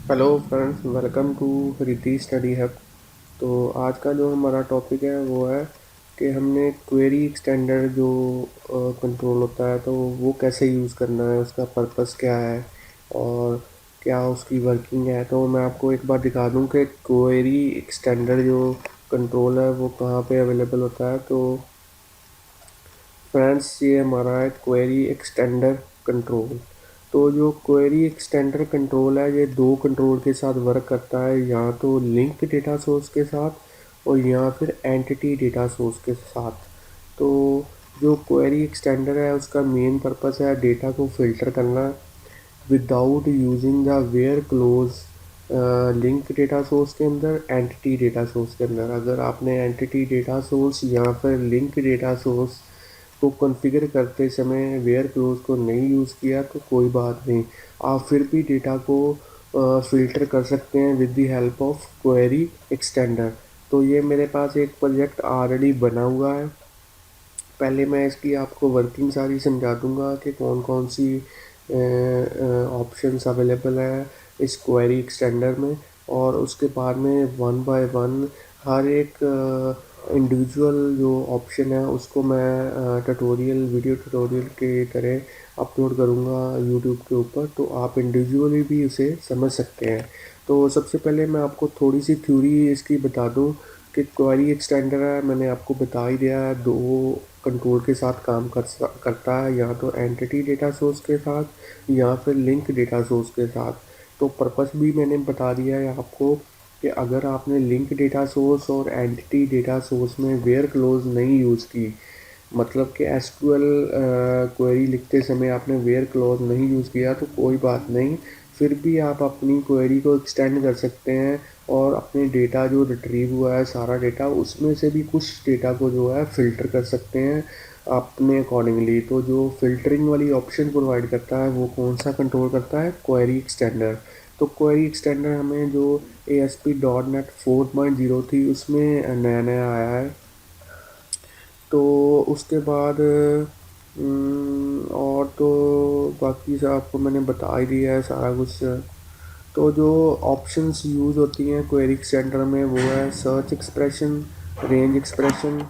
Hello friends, welcome to Riddhi study hub. तो आज का जो हमारा टॉपिक है वो है कि हमने क्वेरी एक्सटेंडर जो कंट्रोल होता है तो वो कैसे यूज़ करना है, उसका पर्पस क्या है और क्या उसकी वर्किंग है। तो मैं आपको एक बार दिखा दूं कि क्वेरी एक्सटेंडर जो कंट्रोल है वो कहाँ पे अवेलेबल होता है। तो फ्रेंड्स, ये हमारा है क्वेरी एक्सटेंडर कंट्रोल। तो जो क्वेरी एक्सटेंडर कंट्रोल है ये दो कंट्रोल के साथ वर्क करता है, या तो लिंक डेटा सोर्स के साथ और या फिर एंटिटी डेटा सोर्स के साथ। तो जो क्वेरी एक्सटेंडर है उसका मेन पर्पस है डेटा को फिल्टर करना without using the where clause link data source के अंदर, एंटिटी डेटा सोर्स के अंदर। अगर आपने एंटिटी डेटा सोर्स या फिर लिंक डेटा सोर्स को कॉन्फ़िगर करते समय वेयर क्लोज को नहीं यूज़ किया तो कोई बात नहीं, आप फिर भी डेटा को फ़िल्टर कर सकते हैं with the help of query extender. तो ये मेरे पास एक प्रोजेक्ट ऑलरेडी बना हुआ है। पहले मैं इसकी आपको वर्किंग सारी समझा दूंगा कि कौन कौन सी ऑप्शंस अवेलेबल है इस क्वेरी एक्सटेंडर में, और उसके बाद में वन बाय वन हर एक इंडिविजुअल जो ऑप्शन है उसको मैं ट्यूटोरियल वीडियो ट्यूटोरियल के तरह अपलोड करूँगा यूट्यूब के ऊपर, तो आप इंडिविजुअली भी उसे समझ सकते हैं। तो सबसे पहले मैं आपको थोड़ी सी थ्योरी इसकी बता दूं कि क्वेरी एक्सटेंडर है, मैंने आपको बता ही दिया है, दो कंट्रोल के साथ काम करता है, या तो एंटिटी डेटा सोर्स के साथ या फिर लिंक डेटा सोर्स के साथ। तो पर्पस भी मैंने बता दिया है आपको कि अगर आपने लिंक डेटा सोर्स और एंटिटी डेटा सोर्स में वेयर क्लोज नहीं यूज़ की, मतलब कि एसक्यूएल क्वेरी लिखते समय आपने वेयर क्लॉज नहीं यूज़ किया तो कोई बात नहीं, फिर भी आप अपनी क्वेरी को एक्सटेंड कर सकते हैं और अपने डेटा जो रिट्रीव हुआ है सारा डेटा उसमें से भी कुछ डेटा को जो है फ़िल्टर कर सकते हैं अपने अकॉर्डिंगली। तो जो फ़िल्टरिंग वाली ऑप्शन प्रोवाइड करता है वो कौन सा कंट्रोल करता है? Query extender. तो क्वेरी एक्सटेंडर हमें जो ASP.NET 4.0 थी उसमें नया नया आया है। तो उसके बाद और तो बाकी सब आपको मैंने बता ही दिया है सारा कुछ। तो जो ऑप्शंस यूज़ होती हैं क्वेरी सेंटर में वो है सर्च एक्सप्रेशन, रेंज एक्सप्रेशन,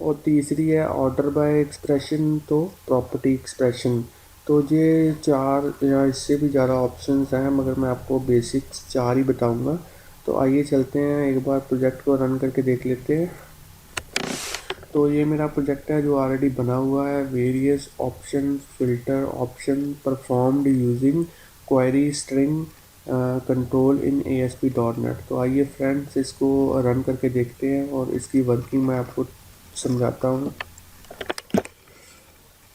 और तीसरी है ऑर्डर बाय एक्सप्रेशन, तो प्रॉपर्टी एक्सप्रेशन। तो ये चार या इससे भी ज़्यादा ऑप्शंस हैं, मगर मैं आपको बेसिक्स चार ही बताऊंगा। तो आइए चलते हैं एक बार प्रोजेक्ट को रन करके देख लेते हैं। तो ये मेरा प्रोजेक्ट है जो ऑलरेडी बना हुआ है, various option filter option performed using query string control इन ASP.NET। तो आइए फ्रेंड्स इसको रन करके देखते हैं और इसकी वर्किंग मैं आपको समझाता हूँ।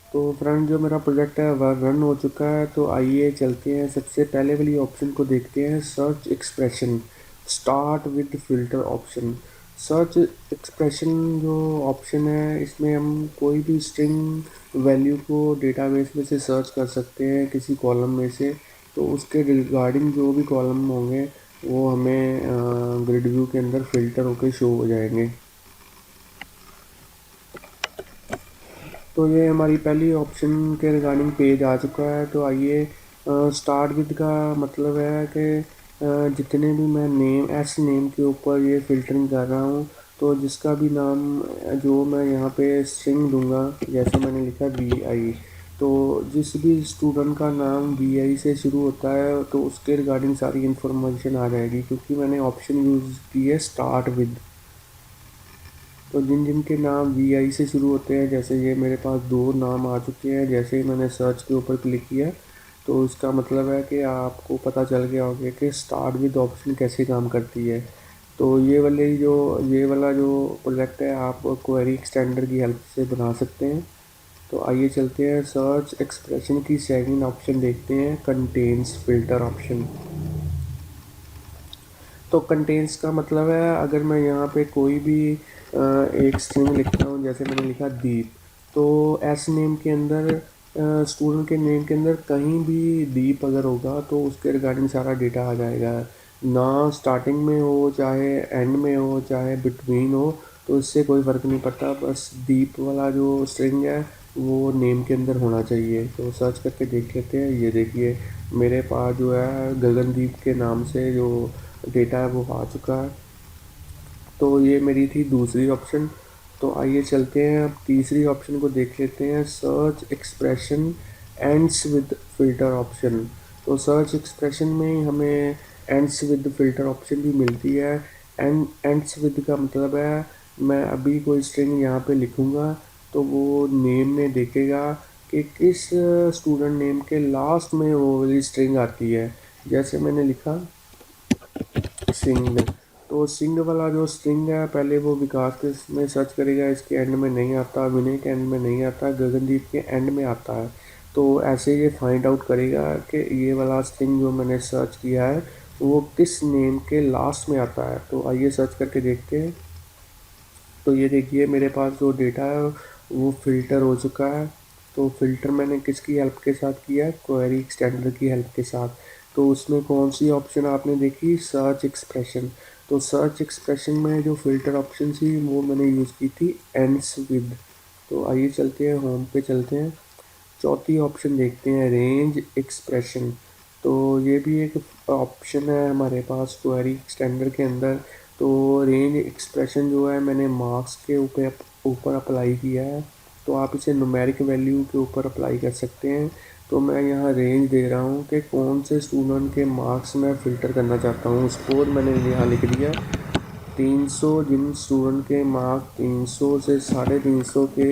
तो फ्रेंड जो मेरा प्रोजेक्ट है वह रन हो चुका है। तो आइए चलते हैं, सबसे पहले वाली ऑप्शन को देखते हैं, search expression, start with filter option. Search expression जो ऑप्शन है इसमें हम कोई भी स्ट्रिंग वैल्यू को डेटाबेस में से सर्च कर सकते हैं किसी कॉलम में से। तो उसके रिगार्डिंग जो भी कॉलम होंगे वो हमें ग्रिड व्यू के अंदर फिल्टर होकर शो हो जाएंगे। तो ये हमारी पहली ऑप्शन के रिगार्डिंग पेज आ चुका है। तो आइए, स्टार्ट विद का मतलब है कि जितने भी मैं नेम एस नेम के ऊपर ये फ़िल्टरिंग कर रहा हूँ, तो जिसका भी नाम जो मैं यहाँ पे स्ट्रिंग दूंगा, जैसे मैंने लिखा VI, तो जिस भी स्टूडेंट का नाम VI से शुरू होता है तो उसके रिगार्डिंग सारी इन्फॉर्मेशन आ जाएगी, क्योंकि मैंने ऑप्शन यूज़ की है स्टार्ट विद। तो जिन जिन के नाम VI से शुरू होते हैं, जैसे ये मेरे पास दो नाम आ चुके हैं, जैसे ही मैंने सर्च के ऊपर क्लिक किया तो इसका मतलब है कि आपको पता चल गया होगा कि स्टार्ट विद ऑप्शन कैसे काम करती है। तो ये वाला जो प्रोजेक्ट है आप क्वेरी एक्सटेंडर की हेल्प से बना सकते हैं। तो आइए चलते हैं, सर्च एक्सप्रेशन की सेकंड ऑप्शन देखते हैं, कंटेन्स फिल्टर ऑप्शन। तो कंटेंट्स का मतलब है अगर मैं यहाँ पे कोई भी एक स्ट्रिंग लिखता हूँ, जैसे मैंने लिखा दीप, तो एस नेम के अंदर स्टूडेंट के नेम के अंदर कहीं भी दीप अगर होगा तो उसके रिगार्डिंग सारा डेटा आ जाएगा, ना स्टार्टिंग में हो चाहे एंड में हो चाहे बिटवीन हो। तो इससे कोई फ़र्क नहीं पड़ता, बस दीप वाला जो स्ट्रिंग है वो नेम के अंदर होना चाहिए। तो सर्च करके देख लेते हैं। ये देखिए मेरे पास जो है गगनदीप के नाम से जो डेटा है वो आ चुका है। तो ये मेरी थी दूसरी ऑप्शन। तो आइए चलते हैं अब तीसरी ऑप्शन को देख लेते हैं, search expression ends with filter option. तो सर्च एक्सप्रेशन में ही हमें एंड्स विद फ़िल्टर ऑप्शन भी मिलती है। एंड्स विद का मतलब है मैं अभी कोई स्ट्रिंग यहाँ पे लिखूँगा तो वो नेम में देखेगा कि किस स्टूडेंट नेम के लास्ट में वो वाली स्ट्रिंग आती है। जैसे मैंने लिखा सिंग, तो सिंग वाला जो स्ट्रिंग है पहले वो विकास के में सर्च करेगा, इसके एंड में नहीं आता, विनय के एंड में नहीं आता, गगनदीप के एंड में आता है। तो ऐसे ये फाइंड आउट करेगा कि ये वाला स्ट्रिंग जो मैंने सर्च किया है वो किस नेम के लास्ट में आता है। तो आइए सर्च करके देखते हैं। तो ये देखिए मेरे पास जो डेटा है वो फ़िल्टर हो चुका है। तो फ़िल्टर मैंने किसकी हेल्प के साथ किया है, क्वेरी एक्सटेंडर की हेल्प के साथ। तो उसमें कौन सी ऑप्शन आपने देखी, सर्च एक्सप्रेशन। तो सर्च एक्सप्रेशन में जो फ़िल्टर ऑप्शन थी वो मैंने यूज़ की थी एंड्स विद। तो आइए चलते हैं होम पे चलते हैं। चौथी ऑप्शन देखते हैं, रेंज एक्सप्रेशन। तो ये भी एक ऑप्शन है हमारे पास क्वेरी एक्सटेंडर के अंदर। तो रेंज एक्सप्रेशन जो है मैंने मार्क्स के ऊपर अप्लाई किया है। तो आप इसे न्यूमेरिक वैल्यू के ऊपर अप्लाई कर सकते हैं। तो मैं यहाँ रेंज दे रहा हूँ कि कौन से स्टूडेंट के मार्क्स मैं फ़िल्टर करना चाहता हूँ। स्कोर मैंने यहाँ लिख दिया 300, जिन स्टूडेंट के मार्क्स 300 से 350 के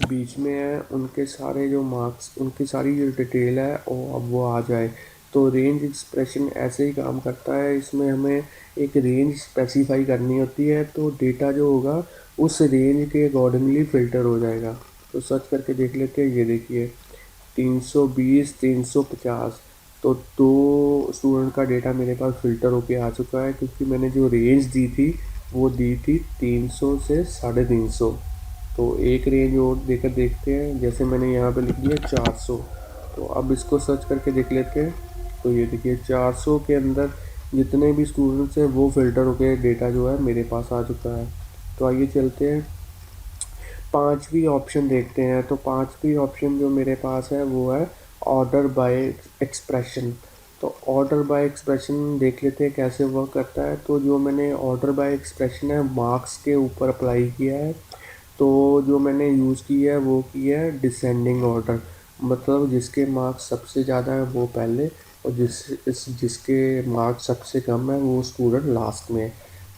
बीच में है उनके सारे जो मार्क्स, उनकी सारी जो डिटेल है वो आ जाए। तो रेंज एक्सप्रेशन ऐसे ही काम करता है। इसमें हमें एक रेंज स्पेसिफाई करनी होती है तो डेटा जो होगा उस रेंज के अकॉर्डिंगली फ़िल्टर हो जाएगा। तो सर्च करके देख लेते हैं। ये देखिए 320, 350, तो दो स्टूडेंट का डेटा मेरे पास फ़िल्टर होके आ चुका है, क्योंकि मैंने जो रेंज दी थी वो दी थी 300 से 350। तो एक रेंज और देकर देखते हैं। जैसे मैंने यहाँ पे लिख दिया 400। तो अब इसको सर्च करके देख लेते हैं। तो ये देखिए 400 के अंदर जितने भी स्टूडेंट्स हैं वो फ़िल्टर होके डेटा जो है मेरे पास आ चुका है। तो आइए चलते हैं पांचवी ऑप्शन देखते हैं। तो पांचवी ऑप्शन जो मेरे पास है वो है ऑर्डर बाय एक्सप्रेशन। तो ऑर्डर बाय एक्सप्रेशन देख लेते हैं कैसे वर्क करता है। तो जो मैंने ऑर्डर बाय एक्सप्रेशन है मार्क्स के ऊपर अप्लाई किया है। तो जो मैंने यूज़ किया है वो किया है डिसेंडिंग ऑर्डर, मतलब जिसके मार्क्स सबसे ज़्यादा है वो पहले, और जिसके मार्क्स सबसे कम है वो स्टूडेंट लास्ट में है।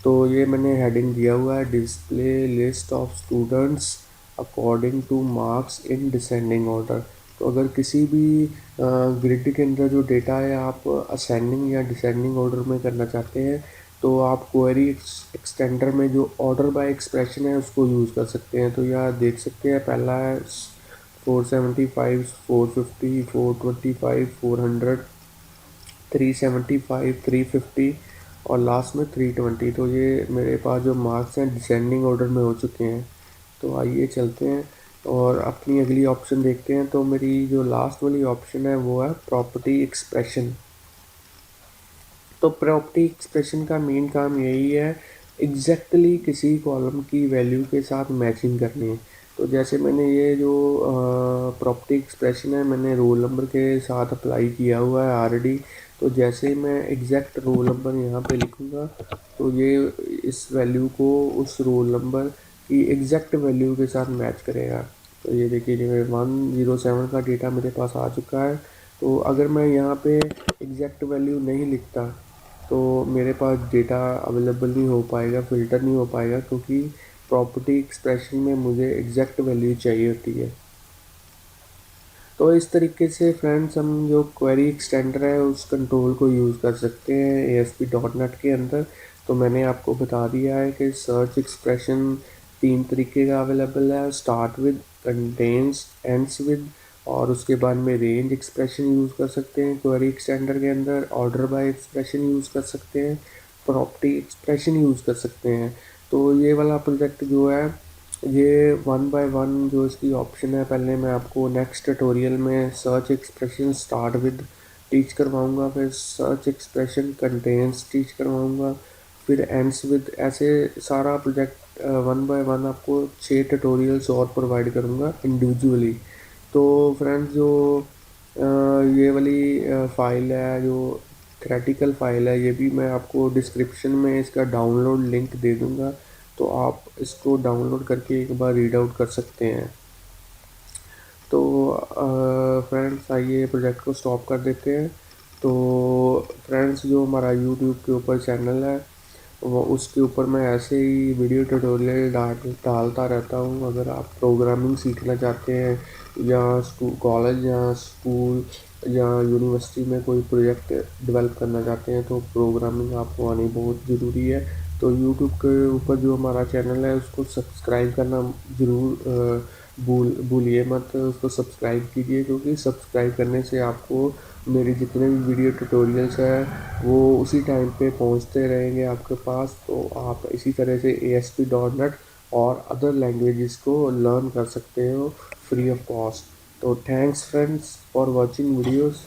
तो ये मैंने हेडिंग दिया हुआ है, display list of students according two marks in descending order. तो अगर किसी भी ग्रिड के अंदर जो डेटा है आप असेंडिंग या डिसेंडिंग ऑर्डर में करना चाहते हैं तो आप क्वेरी एक्सटेंडर में जो ऑर्डर बाय एक्सप्रेशन है उसको यूज़ कर सकते हैं। तो यहाँ देख सकते हैं पहला है 475, 450, 425, 400, 375, 350 और लास्ट में 320। तो ये मेरे पास जो मार्क्स हैं डिसेंडिंग ऑर्डर में हो चुके हैं। तो आइए चलते हैं और अपनी अगली ऑप्शन देखते हैं। तो मेरी जो लास्ट वाली ऑप्शन है वो है प्रॉपर्टी एक्सप्रेशन। तो प्रॉपर्टी एक्सप्रेशन का मेन काम यही है एग्जैक्टली किसी कॉलम की वैल्यू के साथ मैचिंग करनी है। तो जैसे मैंने ये जो प्रॉपर्टी एक्सप्रेशन है मैंने रोल नंबर के साथ अप्लाई किया हुआ है ऑलरेडी। तो जैसे मैं एग्जैक्ट रोल नंबर यहाँ पे लिखूँगा तो ये इस वैल्यू को उस रोल नंबर की एग्जैक्ट वैल्यू के साथ मैच करेगा। तो ये देखिए जो 107 का डेटा मेरे पास आ चुका है। तो अगर मैं यहाँ पे एग्जैक्ट वैल्यू नहीं लिखता तो मेरे पास डेटा अवेलेबल नहीं हो पाएगा, फ़िल्टर नहीं हो पाएगा, क्योंकि प्रॉपर्टी एक्सप्रेशन में मुझे एग्जैक्ट वैल्यू चाहिए होती है। तो इस तरीके से फ्रेंड्स हम जो क्वेरी एक्सटेंडर है उस कंट्रोल को यूज़ कर सकते हैं ASP.NET के अंदर। तो मैंने आपको बता दिया है कि सर्च एक्सप्रेशन तीन तरीके का अवेलेबल है, start with, contains, ends with, और उसके बाद में रेंज एक्सप्रेशन यूज़ कर सकते हैं क्वेरी एक्सटेंडर के अंदर, ऑर्डर बाय एक्सप्रेशन यूज़ कर सकते हैं, प्रॉपर्टी एक्सप्रेशन यूज़ कर सकते हैं। तो ये वाला प्रोजेक्ट जो है ये वन बाय वन जो इसकी ऑप्शन है पहले मैं आपको नेक्स्ट ट्यूटोरियल में search expression start with teach करवाऊँगा, फिर सर्च एक्सप्रेशन कंटेंट्स टीच करवाऊँगा, फिर एंड्स विद, ऐसे सारा प्रोजेक्ट वन बाय वन आपको 6 ट्यूटोरियल्स और प्रोवाइड करूँगा इंडिविजुअली। तो फ्रेंड्स जो ये वाली फ़ाइल है, जो थ्रेटिकल फ़ाइल है, ये भी मैं आपको डिस्क्रिप्शन में इसका डाउनलोड लिंक दे दूँगा, तो आप इसको डाउनलोड करके एक बार रीड आउट कर सकते हैं। तो फ्रेंड्स आइए प्रोजेक्ट को स्टॉप कर देते हैं। तो फ्रेंड्स जो हमारा यूट्यूब के ऊपर चैनल है, वो उसके ऊपर मैं ऐसे ही वीडियो ट्यूटोरियल डालता रहता हूँ। अगर आप प्रोग्रामिंग सीखना चाहते हैं या कॉलेज या स्कूल या यूनिवर्सिटी में कोई प्रोजेक्ट डेवलप करना चाहते हैं, तो प्रोग्रामिंग आपको आनी बहुत ज़रूरी है। तो यूट्यूब के ऊपर जो हमारा चैनल है उसको सब्सक्राइब करना ज़रूर भूलिए मत, उसको सब्सक्राइब कीजिए, क्योंकि सब्सक्राइब करने से आपको मेरे जितने भी वीडियो ट्यूटोरियल्स हैं वो उसी टाइम पे पहुंचते रहेंगे आपके पास। तो आप इसी तरह से ASP.NET और अदर लैंग्वेजेस को लर्न कर सकते हो फ्री ऑफ कॉस्ट। तो thanks friends for watching videos.